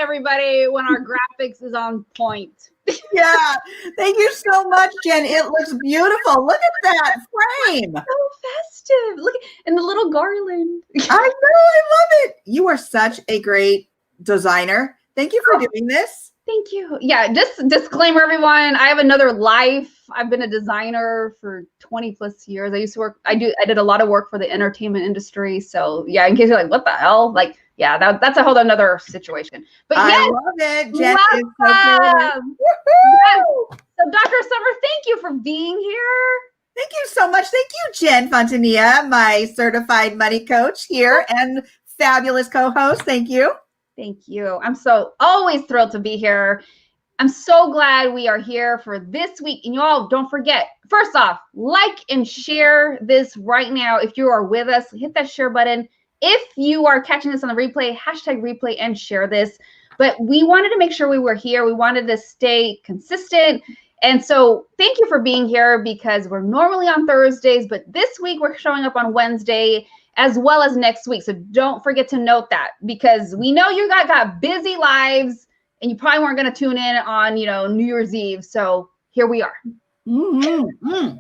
Everybody when our graphics is on point. Yeah, thank you so much, Jen. It looks beautiful. Look at that frame. So festive. Look, and the little garland. I know, I love it. You are such a great designer. Thank you for doing this. Thank you. Yeah, just disclaimer, everyone. I have another life. I've been a designer for 20 plus years. I used to work. I did a lot of work for the entertainment industry. So yeah, in case you're like, what the hell? Like, yeah, that's a whole other situation. But I yes, love it. Jen welcome. is so creative. Yes. So Dr. Summer, thank you for being here. Thank you so much. Thank you, Jen Fontanilla, my certified money coach here and fabulous co-host. Thank you. Thank you. I'm so always thrilled to be here. I'm so glad we are here for this week. And you all don't forget, first off, like and share this right now. If you are with us, hit that share button. If you are catching this on the replay, hashtag replay and share this. But we wanted to make sure we were here. We wanted to stay consistent. And so thank you for being here because we're normally on Thursdays, but this week we're showing up on Wednesday as well as next week. So don't forget to note that because we know you got busy lives and you probably weren't going to tune in on, New Year's Eve. So here we are. Mm-hmm.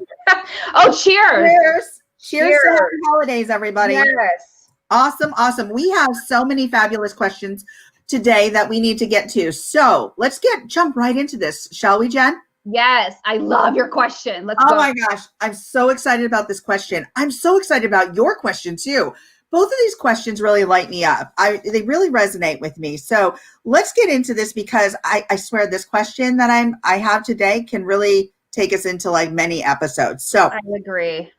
Oh, cheers. Cheers to happy holidays, everybody. Yes. Awesome. We have so many fabulous questions today that we need to get to. So let's jump right into this. Shall we, Jen? Yes, I love your question. Let's go. Oh my gosh, I'm so excited about this question. I'm so excited about your question too. Both of these questions really light me up. They really resonate with me. So let's get into this because I swear this question that I have today can really take us into like many episodes. So I agree.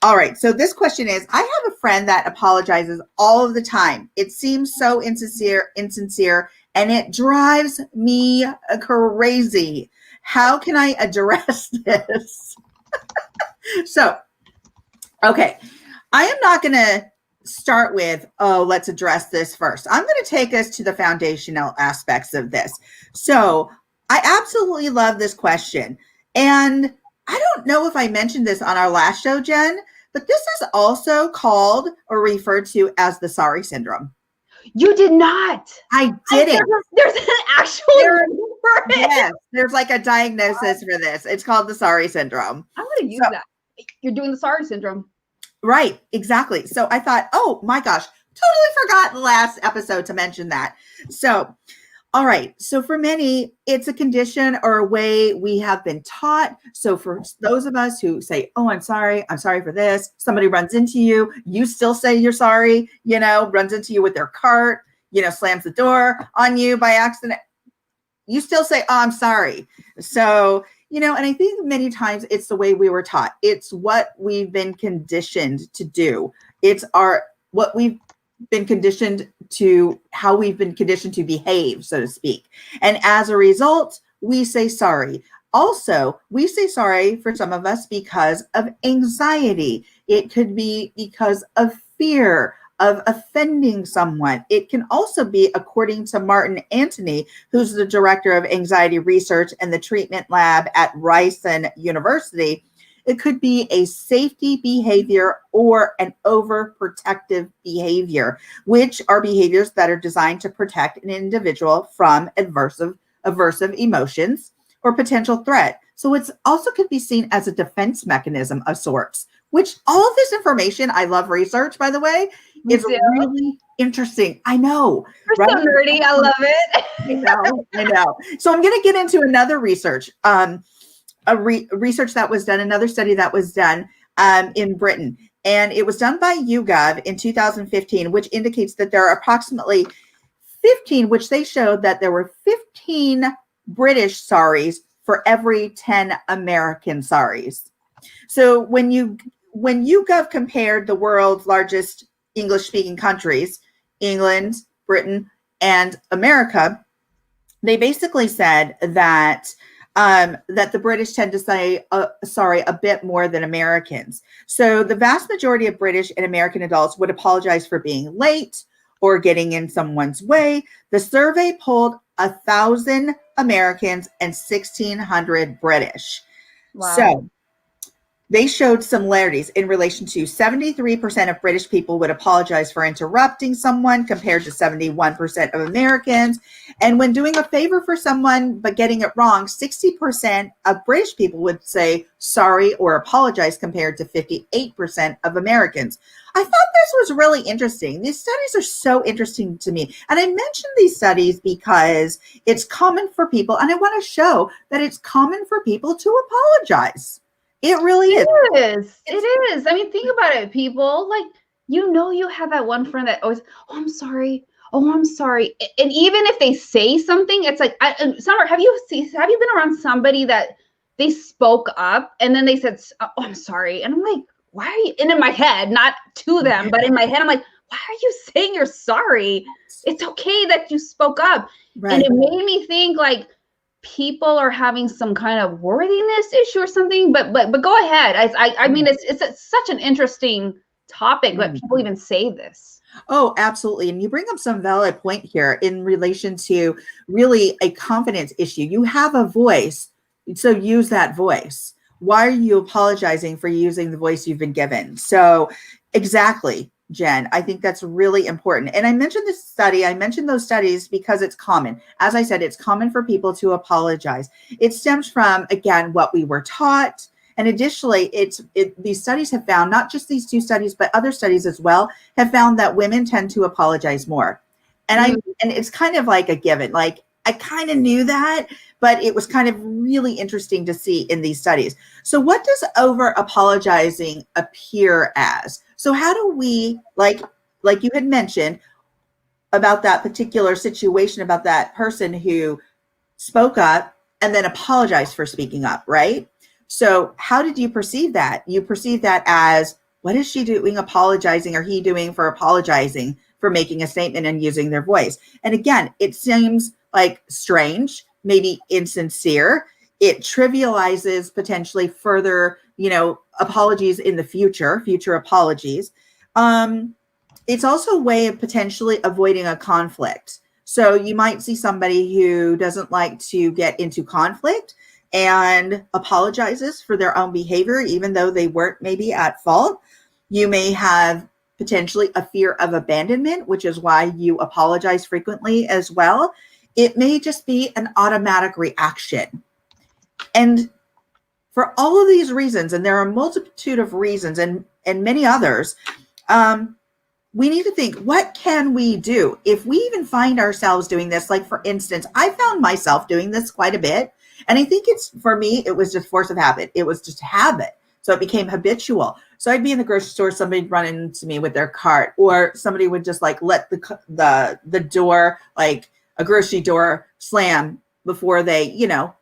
All right. So this question is, I have a friend that apologizes all of the time. It seems so insincere, and it drives me crazy. How can I address this? So, okay. I am not going to start with, let's address this first. I'm going to take us to the foundational aspects of this. So I absolutely love this question. And I don't know if I mentioned this on our last show, Jen, but this is also called or referred to as the sorry syndrome. You did not. I didn't. There's an actual word for it. Yes, there's like a diagnosis for this. It's called the sorry syndrome. I'm going to use that. You're doing the sorry syndrome. Right, exactly. So I thought, oh my gosh, totally forgot the last episode to mention that. So, all right. So for many, it's a condition or a way we have been taught. So for those of us who say, oh, I'm sorry for this. Somebody runs into you. You still say you're sorry, runs into you with their cart, slams the door on you by accident. You still say, oh, I'm sorry. So, and I think many times it's the way we were taught. It's what we've been conditioned to do. It's what we've been conditioned to, how we've been conditioned to behave, so to speak. And as a result, we say sorry. Also, we say sorry for some of us because of anxiety. It could be because of fear of offending someone. It can also be, according to Martin Antony, who's the director of anxiety research and the treatment lab at Ryerson University, it could be a safety behavior or an overprotective behavior, which are behaviors that are designed to protect an individual from aversive emotions or potential threat. So it's also could be seen as a defense mechanism of sorts, which all of this information, I love research, by the way, Me is too. really interesting. I know, You're right? so nerdy. I love it. I know, I know. So I'm going to get into another research, research that was done, another study that was done in Britain. And it was done by YouGov in 2015, which indicates that there are approximately 15, which they showed that there were 15 British sorries for every 10 American sorries. So when YouGov compared the world's largest English-speaking countries, England, Britain, and America, they basically said that that the British tend to say sorry a bit more than Americans. So the vast majority of British and American adults would apologize for being late or getting in someone's way. The survey polled 1,000 Americans and 1,600 British. Wow. So they showed similarities in relation to 73% of British people would apologize for interrupting someone compared to 71% of Americans. And when doing a favor for someone but getting it wrong, 60% of British people would say sorry or apologize compared to 58% of Americans. I thought this was really interesting. These studies are so interesting to me. And I mention these studies because it's common for people, and I want to show that it's common for people to apologize. It really is. It is. I mean, think about it, people. Like, you have that one friend that always, oh, I'm sorry. Oh, I'm sorry. And even if they say something, it's like, Summer, have you been around somebody that they spoke up and then they said, oh, I'm sorry. And I'm like, why are you, and in my head, not to them, but in my head, I'm like, why are you saying you're sorry? It's okay that you spoke up. Right. And it made me think like, people are having some kind of worthiness issue or something, but go ahead. I mean, it's such an interesting topic that people even say this. Oh, absolutely. And you bring up some valid point here in relation to really a confidence issue. You have a voice, so use that voice. Why are you apologizing for using the voice you've been given? So exactly, Jen, I think that's really important. And I mentioned this study, I mentioned those studies because it's common. As I said, it's common for people to apologize. It stems from, again, what we were taught. And additionally, these studies have found, not just these two studies, but other studies as well, have found that women tend to apologize more. And and it's kind of like a given. Like, I kind of knew that, but it was kind of really interesting to see in these studies. So what does over apologizing appear as? So how do we, like you had mentioned about that particular situation, about that person who spoke up and then apologized for speaking up, right? So how did you perceive that? You perceive that as, what is she doing apologizing, or he doing for apologizing for making a statement and using their voice? And again, it seems like strange, maybe insincere. It trivializes potentially further, apologies in the future apologies. It's also a way of potentially avoiding a conflict. So you might see somebody who doesn't like to get into conflict and apologizes for their own behavior, even though they weren't maybe at fault. You may have potentially a fear of abandonment, which is why you apologize frequently as well. It may just be an automatic reaction. And for all of these reasons, and there are a multitude of reasons and many others, we need to think, what can we do? If we even find ourselves doing this, like for instance, I found myself doing this quite a bit. And I think for me, it was just force of habit. It was just habit. So it became habitual. So I'd be in the grocery store, somebody would run into me with their cart, or somebody would just like let the door, like a grocery door, slam before they,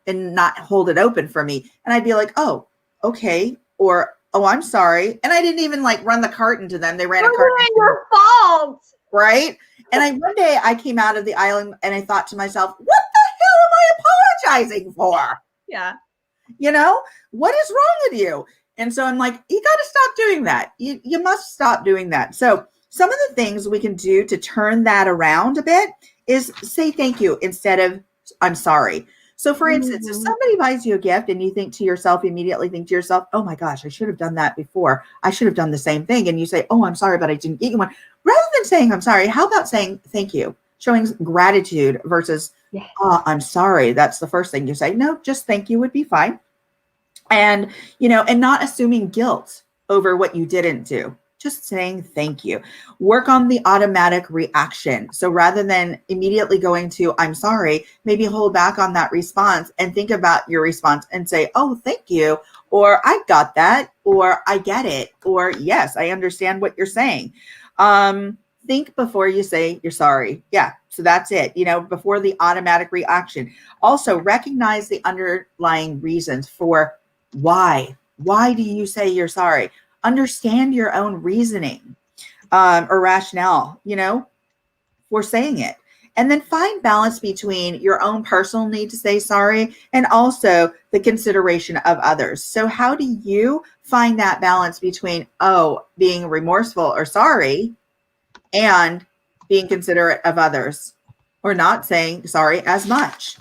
and not hold it open for me. And I'd be like, oh, okay. Or, oh, I'm sorry. And I didn't even like run the cart into them. They ran a cart. It's your fault. Right. And one day I came out of the aisle and I thought to myself, what the hell am I apologizing for? Yeah. What is wrong with you? And so I'm like, you got to stop doing that. You must stop doing that. So some of the things we can do to turn that around a bit is say thank you instead of I'm sorry. So for instance, if somebody buys you a gift and you immediately think to yourself, oh my gosh, I should have done that before. I should have done the same thing. And you say, oh, I'm sorry, but I didn't get you one. Rather than saying, I'm sorry, how about saying thank you? Showing gratitude versus, I'm sorry. That's the first thing you say. No, just thank you would be fine. And, and not assuming guilt. over what you didn't do. Just saying thank you. Work on the automatic reaction. So rather than immediately going to, I'm sorry, maybe hold back on that response and think about your response and say, oh, thank you. Or I got that. Or I get it. Or yes, I understand what you're saying. Think before you say you're sorry. Yeah. So that's it. Before the automatic reaction. Also recognize the underlying reasons for why. Why do you say you're sorry? Understand your own reasoning or rationale, for saying it. And then find balance between your own personal need to say sorry and also the consideration of others. So how do you find that balance between, being remorseful or sorry and being considerate of others or not saying sorry as much?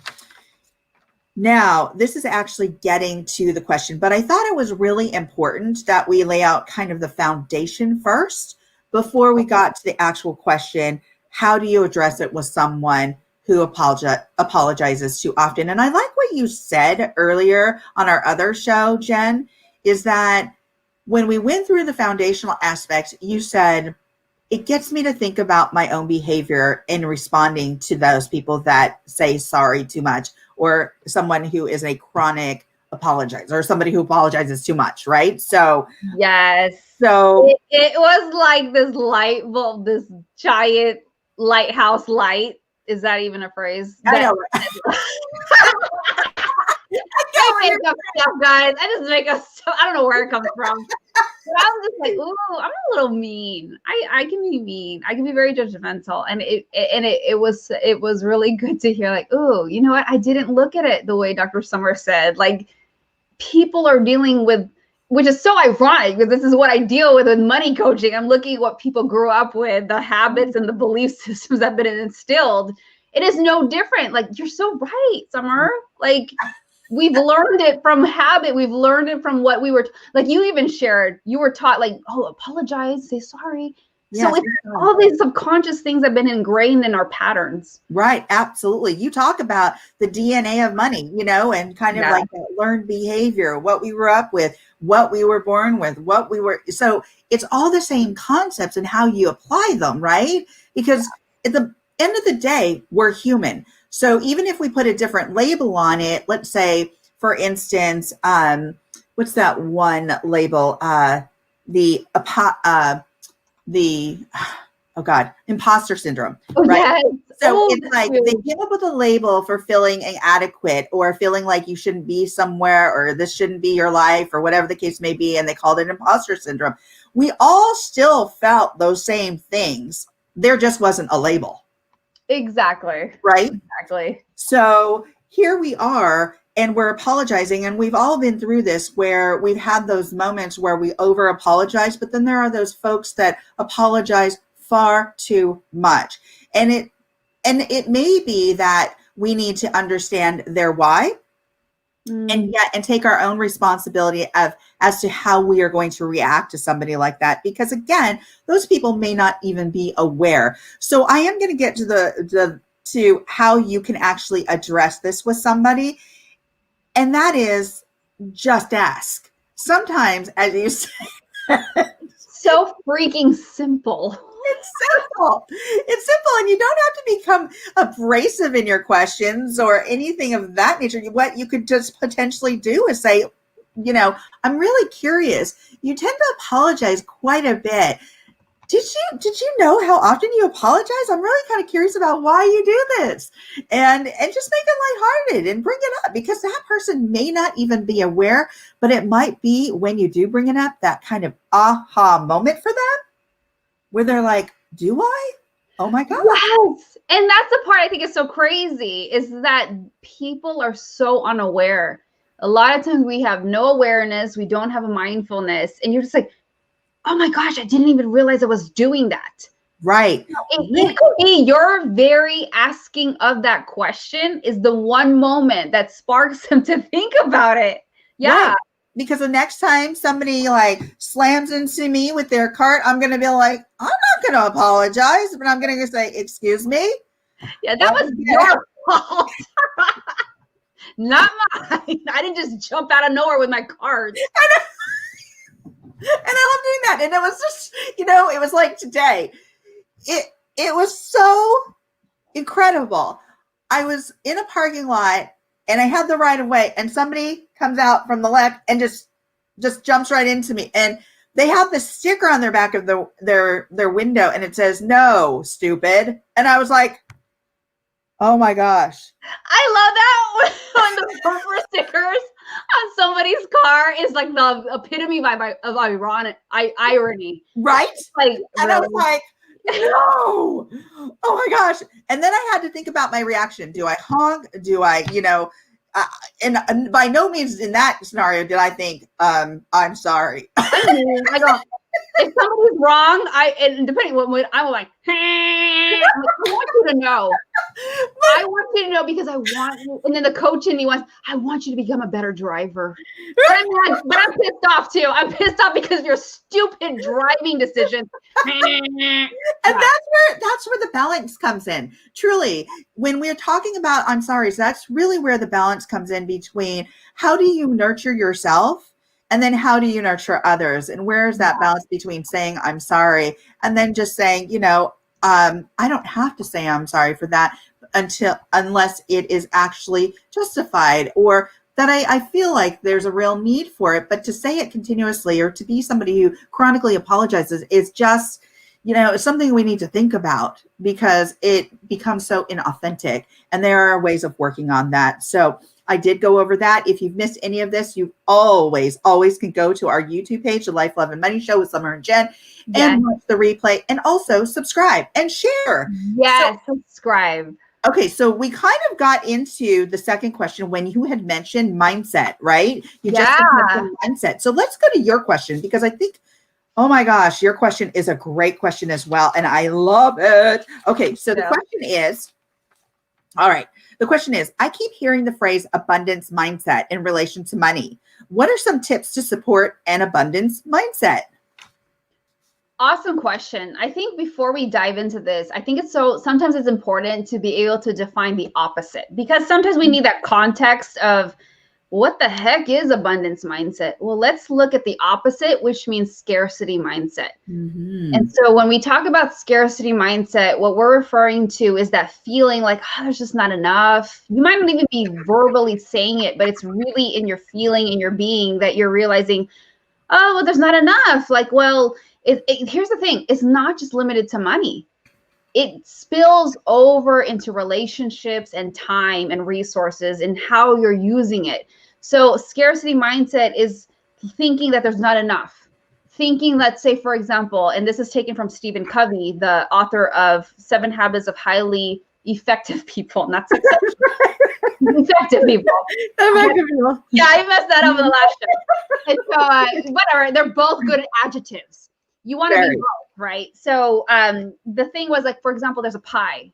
Now, this is actually getting to the question, but I thought it was really important that we lay out kind of the foundation first before we got to the actual question. How do you address it with someone who apologizes too often? And I like what you said earlier on our other show, Jen, is that when we went through the foundational aspects, you said, it gets me to think about my own behavior in responding to those people that say sorry too much, or someone who is a chronic apologizer, or somebody who apologizes too much, right? So yes. So it was like this light bulb, this giant lighthouse light. Is that even a phrase? I know. I make up stuff, guys. I just make up stuff. I don't know where it comes from. But I was just like, ooh, I'm a little mean. I can be mean. I can be very judgmental. And it was really good to hear, like, ooh, you know what? I didn't look at it the way Dr. Summer said. Like, people are dealing with, which is so ironic because this is what I deal with money coaching. I'm looking at what people grew up with, the habits and the belief systems that have been instilled. It is no different. Like, you're so right, Summer. Like, we've learned it from habit. We've learned it from what we were, like you even shared, you were taught like, apologize, say sorry. Yes, so it's all these subconscious things have been ingrained in our patterns. Right. Absolutely. You talk about the DNA of money, and kind of like that learned behavior, what we grew up with, what we were born with, so it's all the same concepts and how you apply them, right? Because at the end of the day, we're human. So even if we put a different label on it, let's say, for instance, what's that one label? Imposter syndrome, right? Yes. So it's like they came up with a label for feeling inadequate or feeling like you shouldn't be somewhere or this shouldn't be your life or whatever the case may be. And they called it imposter syndrome. We all still felt those same things. There just wasn't a label. Exactly. Right? Exactly. So here we are and we're apologizing, and we've all been through this where we've had those moments where we over apologize, but then there are those folks that apologize far too much. And it may be that we need to understand their why and take our own responsibility as to how we are going to react to somebody like that, because again, those people may not even be aware. So I am going to get to how you can actually address this with somebody, and that is just ask. Sometimes, as you said, so freaking simple. It's simple. It's simple. And you don't have to become abrasive in your questions or anything of that nature. What you could just potentially do is say, I'm really curious. You tend to apologize quite a bit. Did you know how often you apologize? I'm really kind of curious about why you do this. And just make it lighthearted and bring it up, because that person may not even be aware, but it might be when you do bring it up, that kind of aha moment for them, where they're like, do I? Oh my God. Yes. And that's the part I think is so crazy, is that people are so unaware. A lot of times we have no awareness. We don't have a mindfulness. And you're just like, oh my gosh, I didn't even realize I was doing that. Right. It could be your very asking of that question is the one moment that sparks them to think about it. Yeah. Right. Because the next time somebody like slams into me with their cart, I'm going to be like, I'm not going to apologize, but I'm going to say, excuse me. Yeah, that was your fault. Not mine. I didn't just jump out of nowhere with my cart. And that. And it was just, it was like today. It was so incredible. I was in a parking lot and I had the right of way, and somebody comes out from the left and just jumps right into me. And they have this sticker on their back of their window, and it says, "No, stupid." And I was like, oh my gosh. I love that when the bumper stickers on somebody's car is like the epitome of irony. Right? Like, and I was like, no. Oh my gosh. And then I had to think about my reaction. Do I honk? Do I, and by no means in that scenario did I think, I'm sorry. I go, if somebody's wrong, and depending on what I'm like, I want you to know. I want you to know because I want you. And then the coach in me wants, I want you to become a better driver. But I'm pissed off too. I'm pissed off because of your stupid driving decisions. And that's where the balance comes in. Truly, when we're talking about I'm sorry, so that's really where the balance comes in between how do you nurture yourself and then how do you nurture others? And where is that balance between saying I'm sorry and then just saying, I don't have to say I'm sorry for that unless it is actually justified or that I feel like there's a real need for it. But to say it continuously or to be somebody who chronically apologizes is just, something we need to think about because it becomes so inauthentic. And there are ways of working on that. So I did go over that. If you've missed any of this, you always can go to our YouTube page, The Life, Love, and Money Show with Summer and Jen, and watch the replay and also subscribe and share. Yes, subscribe. Okay, so we kind of got into the second question when you had mentioned mindset, right? You just mentioned mindset. So let's go to your question because I think, oh my gosh, your question is a great question as well. And I love it. Okay, so the question is, all right. The question is, I keep hearing the phrase abundance mindset in relation to money. What are some tips to support an abundance mindset? Awesome question. I think before we dive into this, I think sometimes it's important to be able to define the opposite because sometimes we need that context of what the heck is abundance mindset? Well, let's look at the opposite, which means scarcity mindset. Mm-hmm. And so when we talk about scarcity mindset, what we're referring to is that feeling like, there's just not enough. You might not even be verbally saying it, but it's really in your feeling, in your being that you're realizing, oh, well, there's not enough. Like, well, here's the thing. It's not just limited to money. It spills over into relationships and time and resources and how you're using it. So scarcity mindset is thinking that there's not enough. Thinking, let's say, for example, and this is taken from Stephen Covey, the author of 7 Habits of Highly Effective People, not successful. Effective people. Yeah, I messed that up in the last show. And so, whatever, they're both good adjectives. You want to be both, right? So the thing was like, for example, there's a pie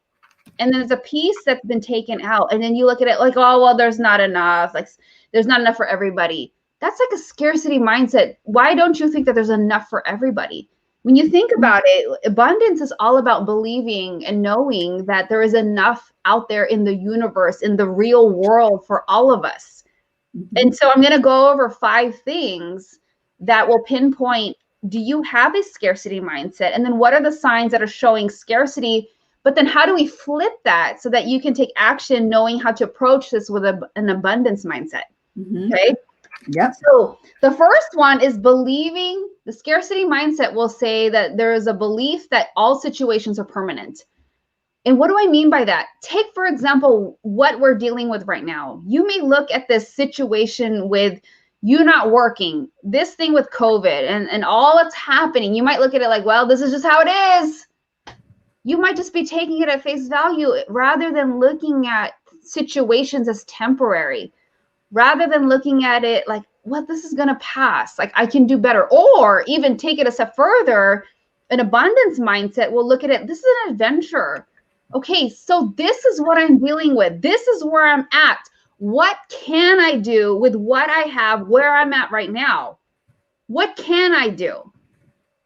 and then there's a piece that's been taken out. And then you look at it like, oh, well, there's not enough. Like there's not enough for everybody. That's like a scarcity mindset. Why don't you think that there's enough for everybody? When you think about it, abundance is all about believing and knowing that there is enough out there in the universe, in the real world for all of us. Mm-hmm. And so I'm going to go over 5 things that will pinpoint, do you have a scarcity mindset? And then what are the signs that are showing scarcity? But then how do we flip that so that you can take action knowing how to approach this with an abundance mindset? Mm-hmm. Okay. Yeah. So the first one is believing. The scarcity mindset will say that there is a belief that all situations are permanent. And what do I mean by that? Take, for example, what we're dealing with right now. You may look at this situation with you not working, this thing with COVID and all that's happening. You might look at it like, well, this is just how it is. You might just be taking it at face value rather than looking at situations as temporary, rather than looking at it like, well, this is going to pass. Like I can do better. Or even take it a step further, an abundance mindset will look at it. This is an adventure. Okay, so this is what I'm dealing with. This is where I'm at. What can I do with what I have, where I'm at right now? What can I do?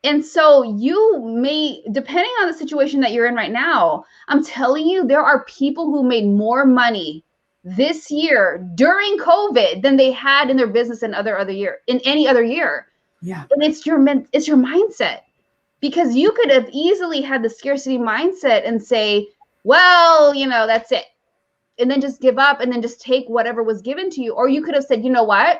And so you may, depending on the situation that you're in right now, I'm telling you, there are people who made more money this year during COVID than they had in their business in any other year. Yeah. And it's your mindset, because you could have easily had the scarcity mindset and say, well, that's it. And then just give up and then just take whatever was given to you. Or you could have said, you know what?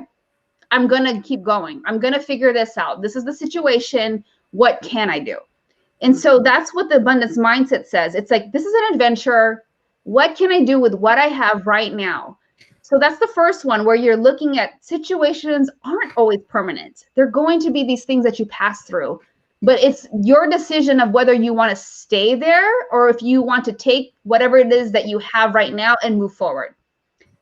I'm going to keep going. I'm going to figure this out. This is the situation. What can I do? And so that's what the abundance mindset says. It's like, this is an adventure. What can I do with what I have right now? So that's the first one, where you're looking at situations aren't always permanent. They're going to be these things that you pass through, but it's your decision of whether you want to stay there or if you want to take whatever it is that you have right now and move forward.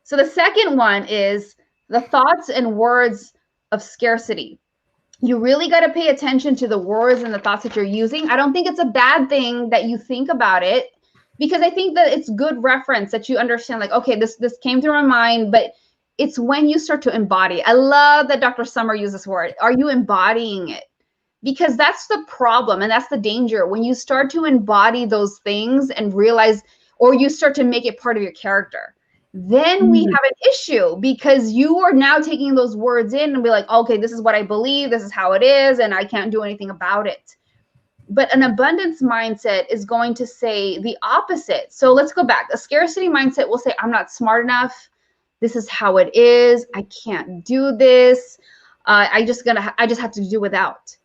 So the second one is the thoughts and words of scarcity. You really got to pay attention to the words and the thoughts that you're using. I don't think it's a bad thing that you think about it, because I think that it's good reference that you understand, like, okay, this came through my mind, but it's when you start to embody. I love that Dr. Summer used this word. Are you embodying it? Because that's the problem and that's the danger. When you start to embody those things and realize, or you start to make it part of your character, then we have an issue, because you are now taking those words in and be like, okay, this is what I believe, this is how it is, and I can't do anything about it. But an abundance mindset is going to say the opposite. So let's go back. A scarcity mindset will say, I'm not smart enough. This is how it is. I can't do this. I just have to do without.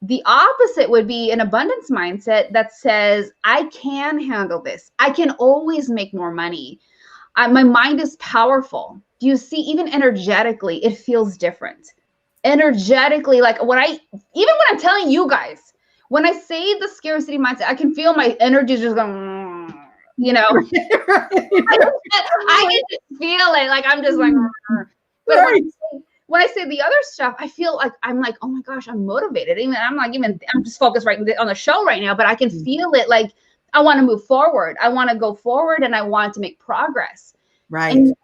The opposite would be an abundance mindset that says, I can handle this. I can always make more money. My mind is powerful. Do you see, even energetically, it feels different. Energetically, like even when I'm telling you guys, when I say the scarcity mindset, I can feel my energy just going, I can just feel it. Like I'm just like, but when I say the other stuff, I feel like I'm like, oh my gosh, I'm motivated. I'm just focused right on the show right now, but I can feel it. Like I want to move forward. I want to go forward and I want to make progress. Right. And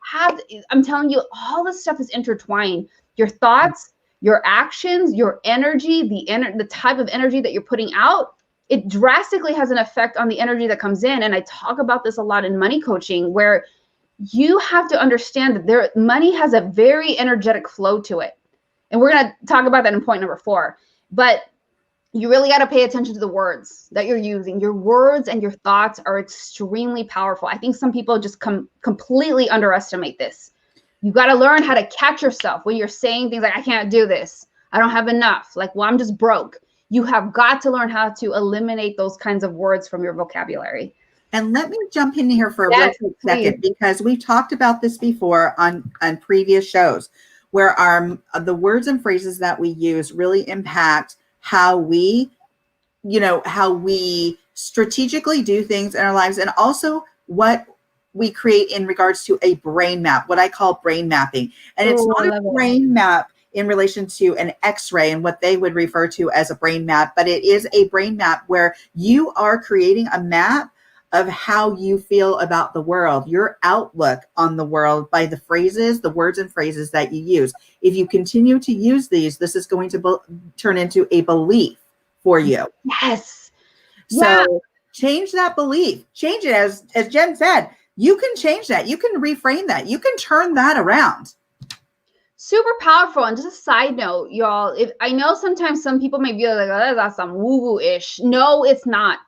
I'm telling you, all this stuff is intertwined. Your thoughts, your actions, your energy, the type of energy that you're putting out, it drastically has an effect on the energy that comes in. And I talk about this a lot in money coaching, where you have to understand that money has a very energetic flow to it. And we're going to talk about that in point number 4. But you really got to pay attention to the words that you're using. Your words and your thoughts are extremely powerful. I think some people just completely underestimate this. You got to learn how to catch yourself when you're saying things like, I can't do this. I don't have enough. Like, well, I'm just broke. You have got to learn how to eliminate those kinds of words from your vocabulary. And let me jump in here for a real quick second, because we've talked about this before on previous shows, where the words and phrases that we use really impact how we strategically do things in our lives, and also what we create in regards to a brain map, what I call brain mapping. And it's not a brain map in relation to an X-ray and what they would refer to as a brain map, but it is a brain map where you are creating a map of how you feel about the world, your outlook on the world, by the words and phrases that you use. If you continue to use these, this is going to turn into a belief for you. Yes. So change that belief. Change it. As Jen said, you can change that. You can reframe that. You can turn that around. Super powerful. And just a side note, y'all, I know sometimes some people may be like, oh, that's some woo-woo-ish. No, it's not.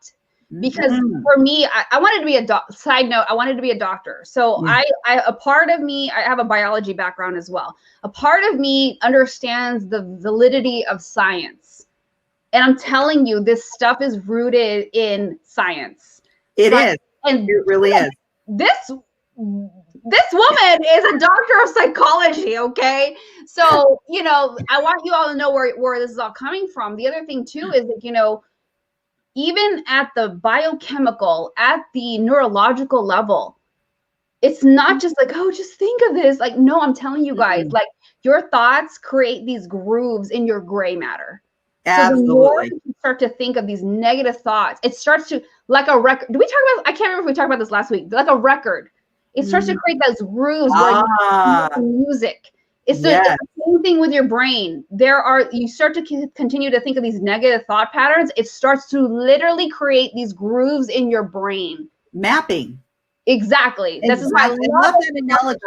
Because for me, I wanted to be I wanted to be a doctor. So a part of me, I have a biology background as well. A part of me understands the validity of science. And I'm telling you, this stuff is rooted in science. It really is. This woman is a doctor of psychology, okay? So, I want you all to know where this is all coming from. The other thing too is that, even at the biochemical, at the neurological level, it's not just like, oh, just think of this. Like, no, I'm telling you guys, like your thoughts create these grooves in your gray matter. Absolutely. So the more you start to think of these negative thoughts, it starts to, like a record. Did we talk about, I can't remember if we talked about this last week, like a record. It starts to create those grooves where you make music. It's the same thing with your brain. You start to continue to think of these negative thought patterns. It starts to literally create these grooves in your brain. Mapping. Exactly. This is why I love that analogy.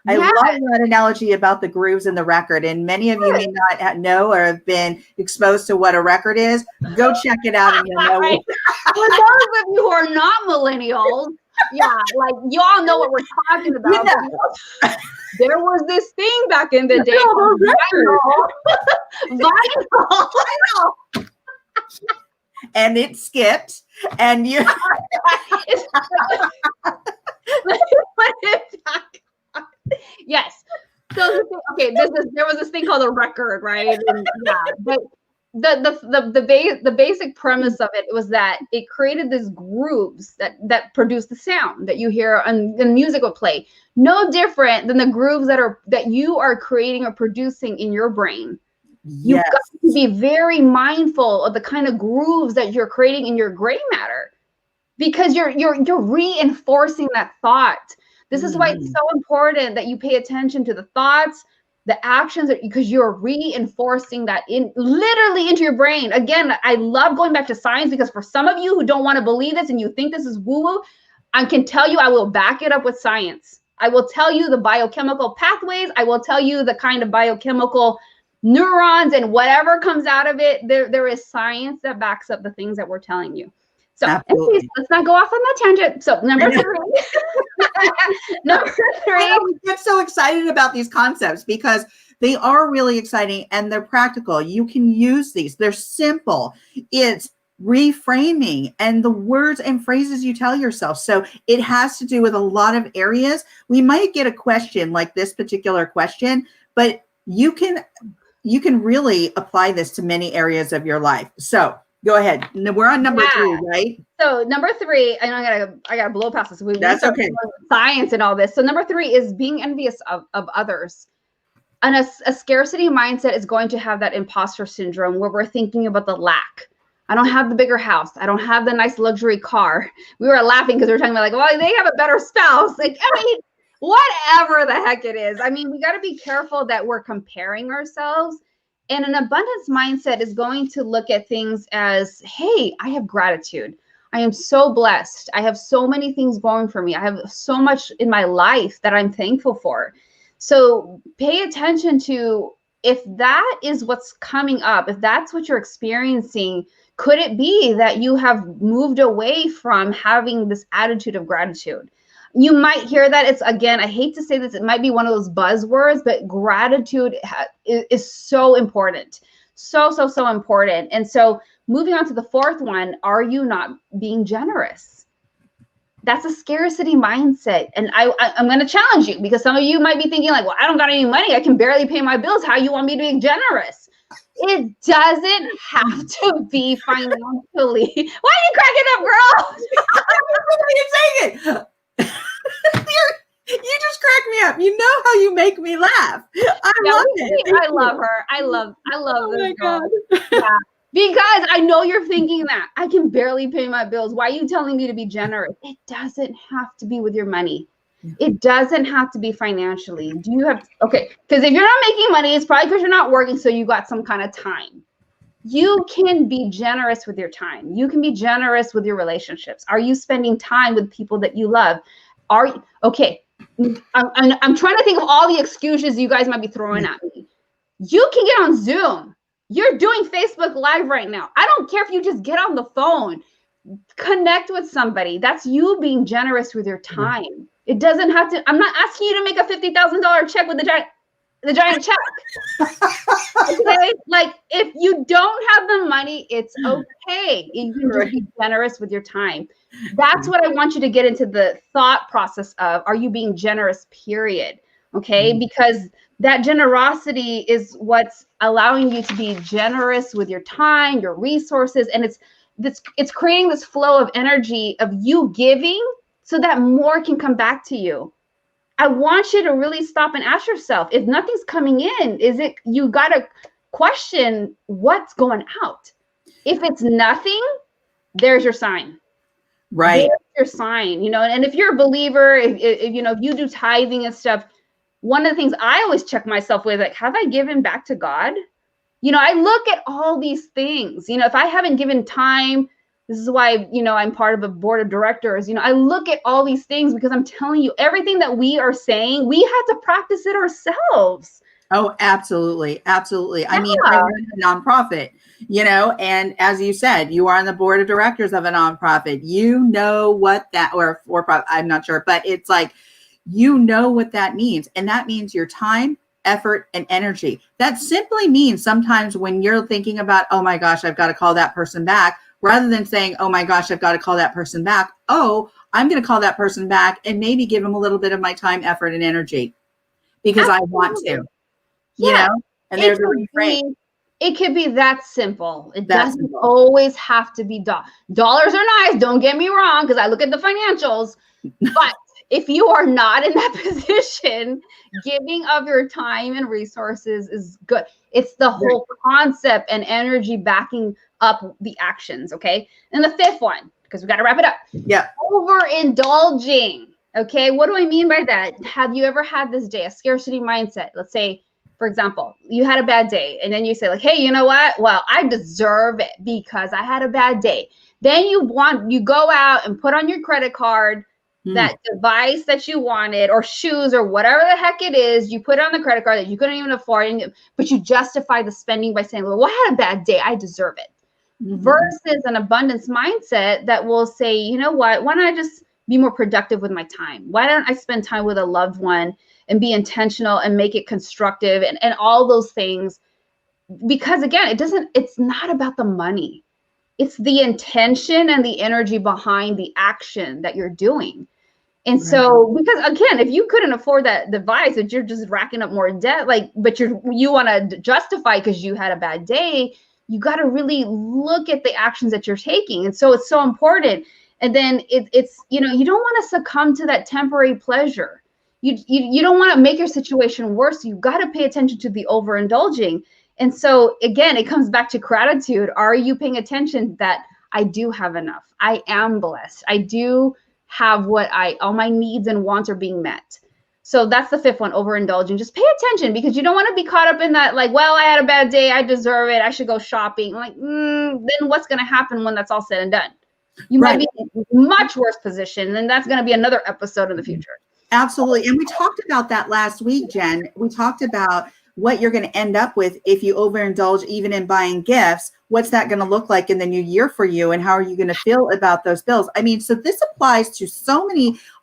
I Yeah. love that analogy about the grooves in the record. And many of you may not know or have been exposed to what a record is. Go check it out and you'll know. Right. For those of you who are not millennials, yeah, like y'all know what we're talking about. You know. There was this thing back in the day called vinyl. And it skipped. And you yes. So okay, there was this thing called a record, right? And, yeah, but the basic premise of it was that it created these grooves that produced the sound that you hear and the music would play. No different than the grooves that you are creating or producing in your brain. You've got to be very mindful of the kind of grooves that you're creating in your gray matter, because you're reinforcing that thought. This is why it's so important that you pay attention to the thoughts, the actions, because you're reinforcing that literally into your brain. Again, I love going back to science, because for some of you who don't want to believe this and you think this is woo-woo, I can tell you I will back it up with science. I will tell you the biochemical pathways. I will tell you the kind of biochemical neurons and whatever comes out of it. There is science that backs up the things that we're telling you. So anyways, let's not go off on that tangent. So number 3. Number 3. We get so excited about these concepts because they are really exciting and they're practical. You can use these. They're simple. It's reframing and the words and phrases you tell yourself. So it has to do with a lot of areas. We might get a question like this particular question, but you can really apply this to many areas of your life. So go ahead. We're on number 3, right? So number 3, and I gotta blow past this. That's okay. Science and all this. So number 3 is being envious of others. And a scarcity mindset is going to have that imposter syndrome where we're thinking about the lack. I don't have the bigger house. I don't have the nice luxury car. We were laughing because we were talking about like, well, they have a better spouse. Like, I mean, whatever the heck it is. I mean, we got to be careful that we're comparing ourselves. And an abundance mindset is going to look at things as, hey, I have gratitude. I am so blessed. I have so many things going for me. I have so much in my life that I'm thankful for. So pay attention to if that is what's coming up, if that's what you're experiencing, could it be that you have moved away from having this attitude of gratitude? You might hear that. It's, again, I hate to say this, it might be one of those buzzwords, but gratitude is so important. So important. And so moving on to the 4th one, are you not being generous? That's a scarcity mindset. And I'm going to challenge you, because some of you might be thinking like, well, I don't got any money. I can barely pay my bills. How you want me to be generous? It doesn't have to be financially. Why are you cracking up, girl? You're saying it. You just crack me up. You know how you make me laugh. I love it. I love her. I love oh this my girl. God. Yeah. Because I know you're thinking that I can barely pay my bills. Why are you telling me to be generous? It doesn't have to be with your money. It doesn't have to be financially. Do you have, okay, because if you're not making money, it's probably because you're not working, so you got some kind of time. You can be generous with your time. You can be generous with your relationships. Are you spending time with people that you love? Okay, I'm trying to think of all the excuses you guys might be throwing at me. You can get on Zoom. You're doing Facebook Live right now. I don't care if you just get on the phone. Connect with somebody. That's you being generous with your time. It doesn't have to, I'm not asking you to make a $50,000 check with the giant check. Okay? Like, if you don't have the money, it's okay. You can just be generous with your time. That's what I want you to get into the thought process of, are you being generous, period? Okay? Because that generosity is what's allowing you to be generous with your time, your resources, and it's creating this flow of energy of you giving so that more can come back to you. I want you to really stop and ask yourself, if nothing's coming in, you got to question what's going out. If it's nothing, there's your sign. Right. There's your sign, and if you're a believer, if you do tithing and stuff, one of the things I always check myself with, like, have I given back to God? I look at all these things, if I haven't given time, This is why, I'm part of a board of directors. I look at all these things because I'm telling you, everything that we are saying, we had to practice it ourselves. Oh, absolutely. Absolutely. Yeah. I mean, I run a nonprofit, and as you said, you are on the board of directors of a nonprofit. You know what that, or for-profit, I'm not sure, but it's like, what that means. And that means your time, effort, and energy. That simply means sometimes when you're thinking about, oh my gosh, I've got to call that person back, rather than saying, oh my gosh, I've got to call that person back. Oh, I'm going to call that person back and maybe give them a little bit of my time, effort, and energy because I want to. And there's a refrain. It could be that simple. It doesn't always have to be dollars are nice. Don't get me wrong, because I look at the financials. But if you are not in that position, giving of your time and resources is good. It's the whole concept and energy backing up the actions. Okay. And the fifth one, because we got to wrap it up. Yeah. Overindulging. Okay. What do I mean by that? Have you ever had this day, a scarcity mindset? Let's say, for example, you had a bad day and then you say like, hey, you know what? Well, I deserve it because I had a bad day. Then you go out and put on your credit card that device that you wanted, or shoes, or whatever the heck it is. You put it on the credit card that you couldn't even afford, but you justify the spending by saying, well, I had a bad day, I deserve it. Versus an abundance mindset that will say, you know what? Why don't I just be more productive with my time? Why don't I spend time with a loved one and be intentional and make it constructive and all those things? Because again, it's not about the money. It's the intention and the energy behind the action that you're doing. And so, because again, if you couldn't afford that device, that you're just racking up more debt, but you want to justify because you had a bad day, you got to really look at the actions that you're taking. And so it's so important. And then it's you don't want to succumb to that temporary pleasure. You don't want to make your situation worse. You got to pay attention to the overindulging. And so again, it comes back to gratitude. Are you paying attention that I do have enough? I am blessed. I do have all my needs and wants are being met. So that's the fifth one, overindulging. Just pay attention, because you don't want to be caught up in that, like, well, I had a bad day, I deserve it, I should go shopping. Like, then what's going to happen when that's all said and done? You might be in a much worse position, and that's going to be another episode in the future. Absolutely. And we talked about that last week, Jen. We talked about what you're going to end up with if you overindulge even in buying gifts. What's that going to look like in the new year for you, and how are you going to feel about those bills? I mean, so this applies to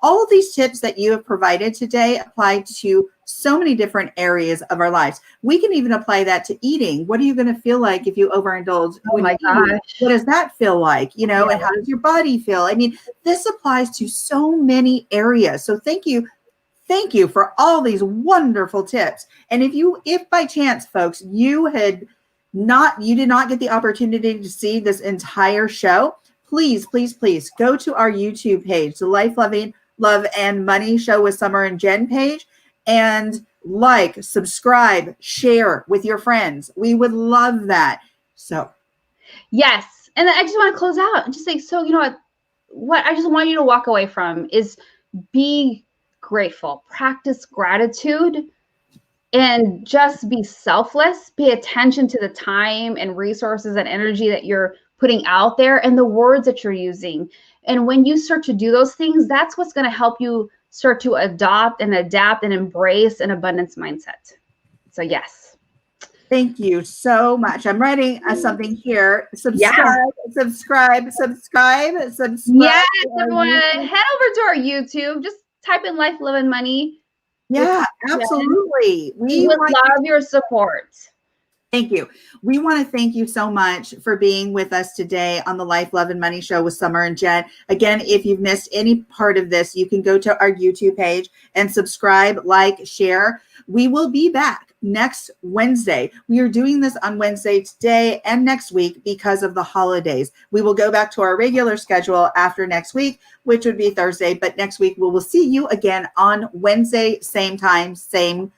all of these tips that you have provided today apply to so many different areas of our lives. We can even apply that to eating. What are you going to feel like if you overindulge? Oh my gosh. What does that feel like? And how does your body feel? I mean, this applies to so many areas. So thank you for all these wonderful tips. And if by chance, folks, you did not get the opportunity to see this entire show, please go to our YouTube page, the Life, Love and Money Show with Summer and Jen page, and subscribe, share with your friends. We would love that. So yes. And I just want to close out and just say, so you know what I just want you to walk away from is be grateful, practice gratitude, and just be selfless. Pay attention to the time and resources and energy that you're putting out there and the words that you're using. And when you start to do those things, that's what's going to help you start to adopt and adapt and embrace an abundance mindset. So yes. Thank you so much. I'm writing something here. Subscribe. Yes, everyone. Head over to our YouTube. Just type in Life, Love, and Money. Yeah, absolutely. We would love your support. Thank you. We want to thank you so much for being with us today on the Life, Love, and Money Show with Summer and Jen. Again, if you've missed any part of this, you can go to our YouTube page and subscribe, share. We will be back next Wednesday. We are doing this on Wednesday today and next week because of the holidays. We will go back to our regular schedule after next week, which would be Thursday. But next week, we will see you again on Wednesday, same time, same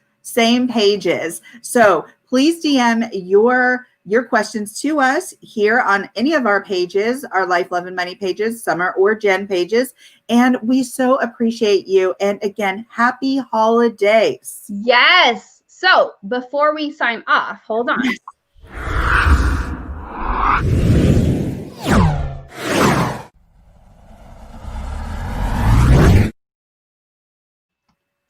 pages. So please DM your questions to us here on any of our pages, our Life, Love, and Money pages, Summer or Jen pages. And we so appreciate you. And again, happy holidays. Yes. So before we sign off, hold on.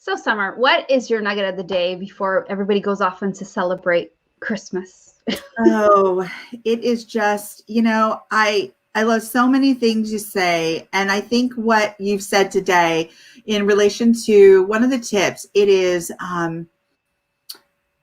So Summer, what is your nugget of the day before everybody goes off and to celebrate Christmas? Oh, it is just, I love so many things you say. And I think what you've said today in relation to one of the tips, it is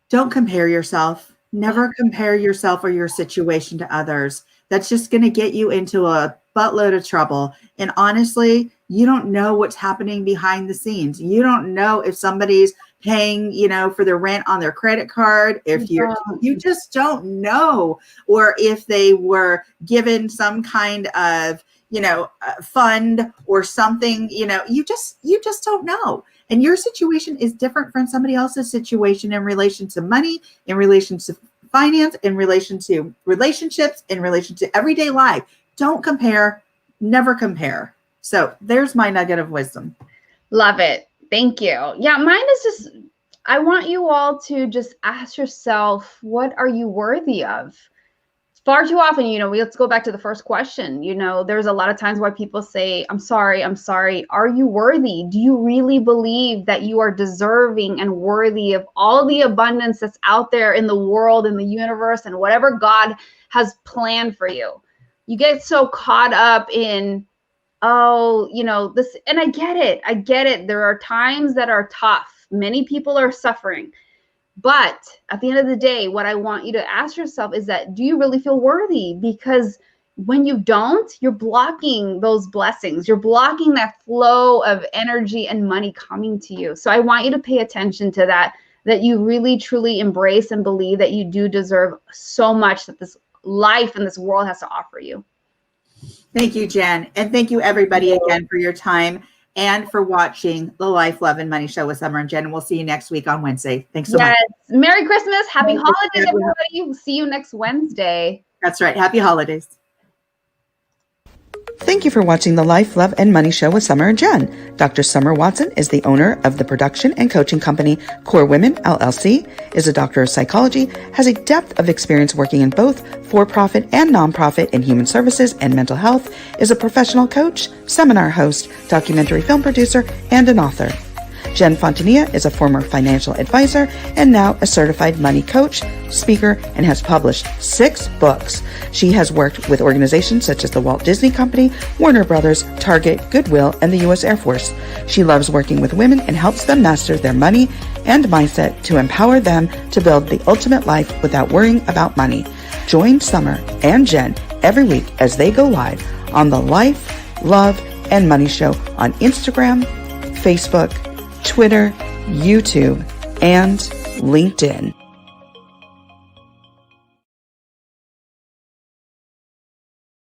don't compare yourself. Never compare yourself or your situation to others. That's just going to get you into a buttload of trouble. And honestly, you don't know what's happening behind the scenes. You don't know if somebody's paying, for their rent on their credit card, if you just don't know, or if they were given some kind of, fund or something, you just don't know. And your situation is different from somebody else's situation in relation to money, in relation to finance, in relation to relationships, in relation to everyday life. Don't compare, never compare. So there's my nugget of wisdom. Love it. Thank you. Yeah, mine is just, I want you all to just ask yourself, what are you worthy of? Far too often, let's go back to the first question. There's a lot of times why people say, I'm sorry. Are you worthy? Do you really believe that you are deserving and worthy of all the abundance that's out there in the world, in the universe, and whatever God has planned for you? You get so caught up in, this, and I get it. There are times that are tough. Many people are suffering. But at the end of the day, what I want you to ask yourself is that, do you really feel worthy? Because when you don't, you're blocking those blessings. You're blocking that flow of energy and money coming to you. So I want you to pay attention to that you really, truly embrace and believe that you do deserve so much that this life and this world has to offer you. Thank you, Jen. And thank you, everybody, again, for your time and for watching the Life, Love, and Money Show with Summer and Jen. And we'll see you next week on Wednesday. Thanks so much. Merry Christmas. Happy holidays, everybody. We'll see you next Wednesday. That's right. Happy holidays. Thank you for watching the Life, Love, and Money Show with Summer and Jen. Dr. Summer Watson is the owner of the production and coaching company Core Women, LLC, is a doctor of psychology, has a depth of experience working in both for-profit and nonprofit in human services and mental health, is a professional coach, seminar host, documentary film producer, and an author. Jen Fontania is a former financial advisor and now a certified money coach, speaker, and has published 6 books. She has worked with organizations such as the Walt Disney Company, Warner Brothers, Target, Goodwill, and the U.S. Air Force. She loves working with women and helps them master their money and mindset to empower them to build the ultimate life without worrying about money. Join Summer and Jen every week as they go live on the Life, Love, and Money Show on Instagram, Facebook, Twitter, YouTube, and LinkedIn.